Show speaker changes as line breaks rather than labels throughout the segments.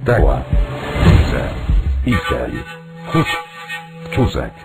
Dawa, Iza, Ikal, Hush, Tuzak.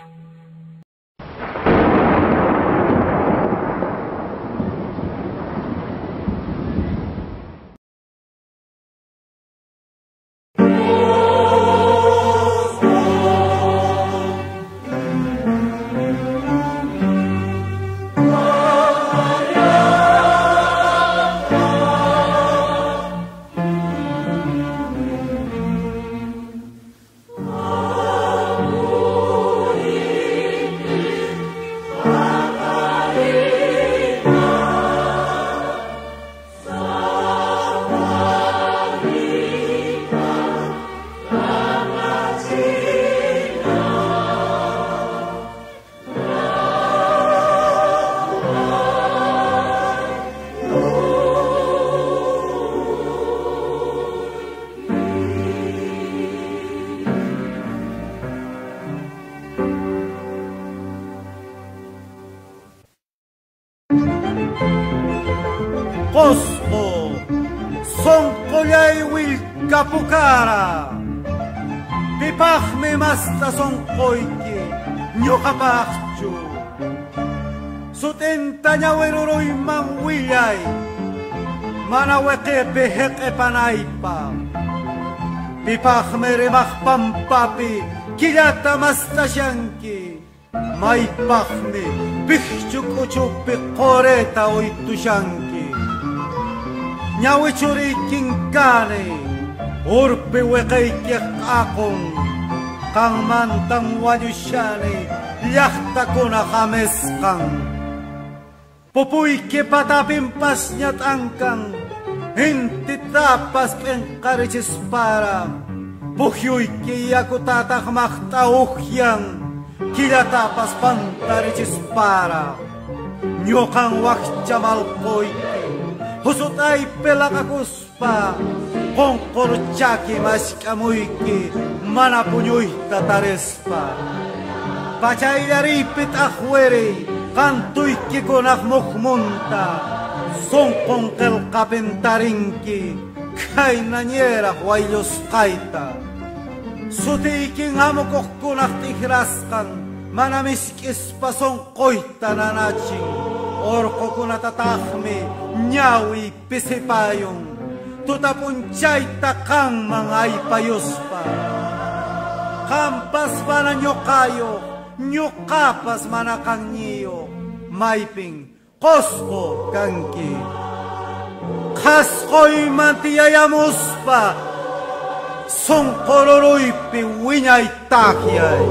Cosco, sonkollay wilkapukara, pipajme masta sonkoyki, ñuqapaqchu, sutenta ñawiruruy manwillay, mana weqepi heqepanaypa, pipajme rimaqpampapi, killata mastashanki, maypajme, pichchukuchupi qoreta oytushanki. Ñawichuri kinkane, urpi weqayki q'aqun, qanmantan wayushani, llaqtakuna hamesqan. Pupuyki patapinpas ñat'ankan, intitapas q'inqarichispaara, puhyuyki yakutataq maqta uqyan, killatapas pantarichispaara, ñuqan waqchamalquyki. Husutay pelaqakuspa, qonqorchaki mashkamuyki, mana puñuyta tarespa. Pachaylaripit ajuere, qantuyki kunaq muqmunta, sonqon qelqapintarinki, kaynañeraq wayllusqayta. Sutiykin hamukuqkunaq tikrasqan, mana misk'ispa sonqoyta nanachin. Orqokunatataqmi ñawi pisipayun, tutapunchayta qanman aypayuspa. Qampas mana ñuqayuq, ñuqapas mana qanñiyuq, maypin Cosco kanki. Qasquyman tiyayamuspa, sonqororuypi wiñay taqyay.